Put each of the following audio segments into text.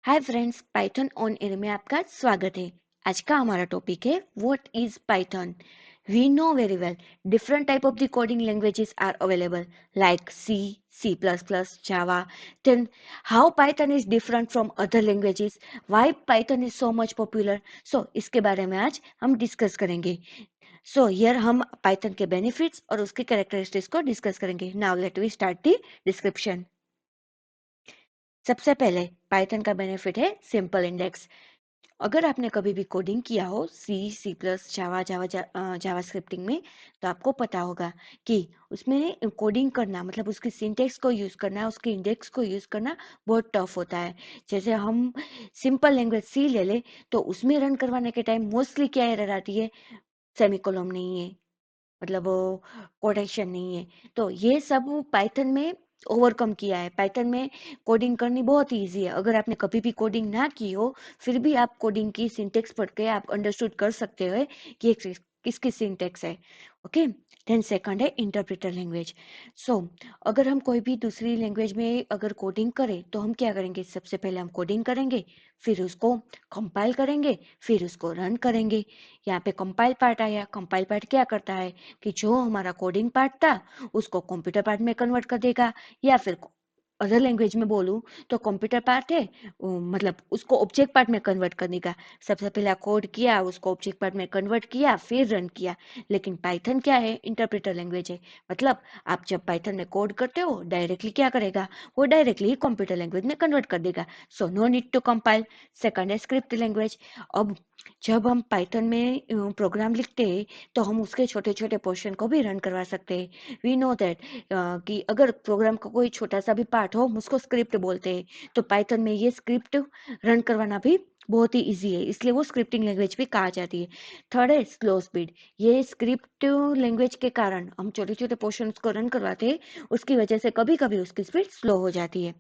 Hi friends, Python on air में आपका स्वागत है। आज का हमारा टॉपिक है what is Python. We know very well different type of the coding languages are available like C, C plus plus, Java. Then how Python is different from other languages, why Python is so much popular. So इसके बारे में आज हम discuss करेंगे। So here हम Python के benefits और उसके कैरेक्टरिस्टिक्स को डिस्कस करेंगे। Now let we start the description. सबसे पहले पाइथन का बेनिफिट है सिंपल इंडेक्स। अगर आपने कभी भी कोडिंग किया हो सी, सी प्लस, जावा स्क्रिप्टिंग में, तो आपको पता होगा कि उसमें कोडिंग करना मतलब उसकी सिंटेक्स को यूज करना, उसके इंडेक्स को यूज करना बहुत टफ होता है। जैसे हम सिंपल लैंग्वेज सी ले ले तो उसमें रन करवाने के टाइम मोस्टली क्या एरर आती है, सेमीकोलन नहीं है, मतलब कोटेशन नहीं है। तो ये सब पाइथन में ओवरकम किया है। पाइथन में कोडिंग करनी बहुत इजी है। अगर आपने कभी भी कोडिंग ना की हो, फिर भी आप कोडिंग की सिंटेक्स पढ़ के आप अंडरस्टूड कर सकते हो कि ये किसकी सिंटेक्स है। ओके। देन सेकंड है इंटरप्रेटर लैंग्वेज। सो अगर हम कोई भी दूसरी लैंग्वेज में अगर कोडिंग करें तो हम क्या करेंगे, सबसे पहले हम कोडिंग करेंगे, फिर उसको कंपाइल करेंगे, फिर उसको रन करेंगे। यहाँ पे कंपाइल पार्ट आया। कंपाइल पार्ट क्या करता है कि जो हमारा कोडिंग पार्ट था उसको कंप्यूटर पार्ट में कन्वर्ट कर देगा, या फिर अदर लैंग्वेज में बोलूं तो कंप्यूटर पार्ट है मतलब उसको ऑब्जेक्ट पार्ट में कन्वर्ट करने का। सबसे पहला कोड किया, उसको ऑब्जेक्ट पार्ट में कन्वर्ट किया, फिर रन किया। लेकिन पाइथन क्या है, इंटरप्रेटर लैंग्वेज है। मतलब आप जब पाइथन में कोड करते हो डायरेक्टली क्या करेगा, वो डायरेक्टली कंप्यूटर लैंग्वेज में कन्वर्ट कर देगा। So no need to compile. Second है स्क्रिप्ट लैंग्वेज। अब जब हम पाइथन में प्रोग्राम लिखते हैं तो हम उसके छोटे छोटे पोर्शन को भी रन करवा सकते हैं। वी नो दैट कि अगर प्रोग्राम का कोई छोटा सा भी पार्ट हो, हम उसको स्क्रिप्ट बोलते हैं। तो पाइथन में ये स्क्रिप्ट रन करवाना भी बहुत ही इजी है, इसलिए वो स्क्रिप्टिंग लैंग्वेज भी कहा जाती है। थर्ड है स्लो स्पीड। ये स्क्रिप्ट लैंग्वेज के कारण हम छोटे छोटे पोर्शन को रन करवाते हैं, उसकी वजह से कभी कभी उसकी स्पीड स्लो हो जाती है।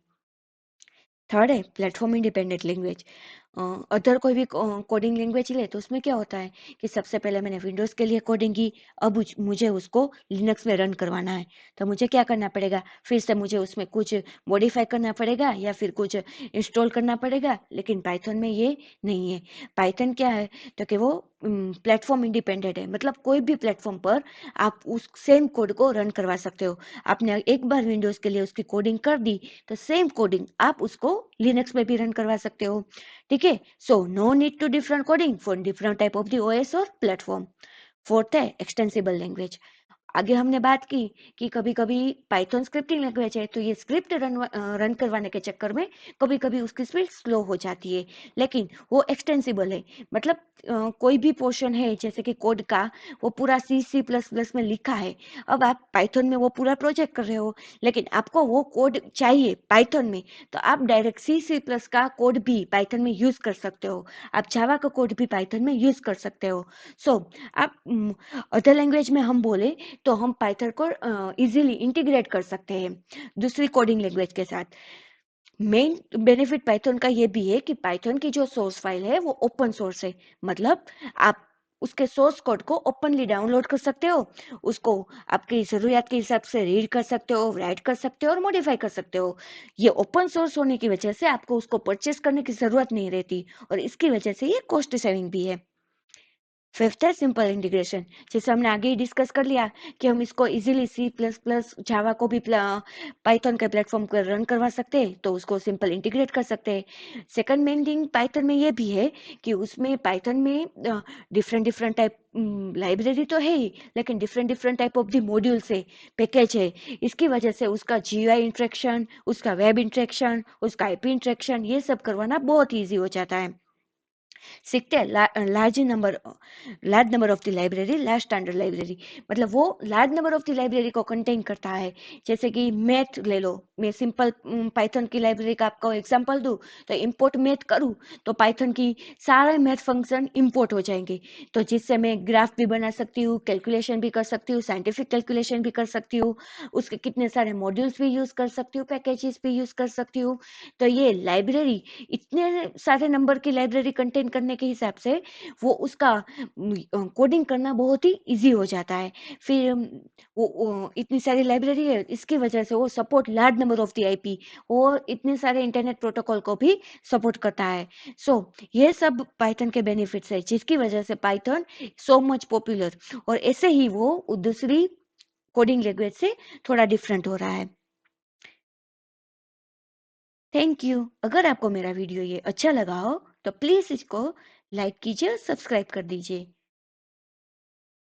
थर्ड है प्लेटफॉर्म इंडिपेंडेंट लैंग्वेज। अदर कोई भी कोडिंग लैंग्वेज ले तो उसमें क्या होता है कि सबसे पहले मैंने विंडोज के लिए कोडिंग की, अब मुझे उसको लिनक्स में रन करवाना है, तो मुझे क्या करना पड़ेगा, फिर से मुझे उसमें कुछ मॉडिफाई करना पड़ेगा या फिर कुछ इंस्टॉल करना पड़ेगा। लेकिन पाइथन में ये नहीं है। पाइथन क्या है, तो कि वो प्लेटफॉर्म इंडिपेंडेंट है, मतलब कोई भी प्लेटफॉर्म पर आप उस सेम कोड को रन करवा सकते हो। आपने एक बार विंडोज के लिए उसकी कोडिंग कर दी तो सेम कोडिंग आप उसको लिनक्स में भी रन करवा सकते हो। ठीक है। So no need to different coding for different type of the OS और प्लेटफॉर्म। फोर्थ है एक्सटेंसिबल लैंग्वेज। आगे हमने बात की कि कभी कभी पाइथन स्क्रिप्टिंग लैंग्वेज है तो ये स्क्रिप्ट रन करवाने के चक्कर में कभी कभी उसकी स्पीड स्लो हो जाती है, लेकिन वो एक्सटेंसिबल है। मतलब कोई भी पोर्शन है जैसे कि कोड का, वो पूरा सी, सी प्लस प्लस में लिखा है। अब आप पाइथन में वो पूरा प्रोजेक्ट कर रहे हो, लेकिन आपको वो कोड चाहिए पाइथन में, तो आप डायरेक्ट सी, सी प्लस का कोड भी पाइथन में यूज कर सकते हो। आप जावा का कोड भी पाइथन में यूज कर सकते हो। सो आप अदर लैंग्वेज में हम बोले तो हम पाइथन को इजीली इंटीग्रेट कर सकते हैं दूसरी कोडिंग लैंग्वेज के साथ। मेन बेनिफिट पाइथन का ये भी है कि पाइथन की जो सोर्स फाइल है वो ओपन सोर्स है। मतलब आप उसके सोर्स कोड को ओपनली डाउनलोड कर सकते हो, उसको आपकी जरूरत के हिसाब से रीड कर सकते हो, राइट कर सकते हो और मॉडिफाई कर सकते हो। ये ओपन सोर्स होने की वजह से आपको उसको परचेस करने की जरूरत नहीं रहती, और इसकी वजह से ये कॉस्ट सेविंग भी है। फिफ्थ है सिंपल इंटीग्रेशन। जैसे हमने आगे ही डिस्कस कर लिया कि हम इसको इजीली सी प्लस प्लस, जावा को भी पाइथन के प्लेटफॉर्म पर रन करवा सकते हैं, तो उसको सिंपल इंटीग्रेट कर सकते हैं। सेकंड मेन थिंग पाइथन में ये भी है कि उसमें पाइथन में डिफरेंट डिफरेंट टाइप लाइब्रेरी तो है ही, लेकिन different different type of the modules है, पैकेज है। इसकी वजह से उसका जीयूआई इंटरेक्शन, उसका वेब इंटरेक्शन, उसका आईपी इंटरेक्शन, ये सब करवाना बहुत ईजी हो जाता है। सिक्स्थ है large number of the library, large standard library. मतलब वो large number of the library को कंटेन करता है। जैसे कि मैथ ले लो, मैं सिंपल पाइथन की लाइब्रेरी का आपको एग्जांपल दूं, तो इंपोर्ट मैथ करूं तो पाइथन की सारे मैथ फंक्शन इंपोर्ट हो जाएंगे। तो जिससे मैं ग्राफ भी बना सकती हूँ, कैलकुलेशन भी कर सकती हूँ, साइंटिफिक कैलकुलेशन भी कर सकती हूँ, उसके कितने सारे मॉड्यूल्स भी यूज कर सकती हूँ, पैकेजेस भी यूज कर सकती हूँ। तो ये लाइब्रेरी इतने सारे नंबर की लाइब्रेरी कंटेन करने के हिसाब से वो उसका कोडिंग करना बहुत ही ईज़ी हो जाता है। फिर वो इतनी सारी लाइब्रेरी है, इसकी वजह से वो support large number of the IP और इतने सारे इंटरनेट प्रोटोकॉल को भी सपोर्ट करता है। सो ये सब पाइथन के बेनिफिट्स है, जिसकी वजह से पाइथन सो मच पॉपुलर, और ऐसे ही वो दूसरी कोडिंग लैंग्वेज से थोड़ा डिफरेंट हो रहा है। Thank you. अगर आपको मेरा वीडियो ये अच्छा लगा हो तो प्लीज़ इसको लाइक कीजिए और सब्सक्राइब कर दीजिए।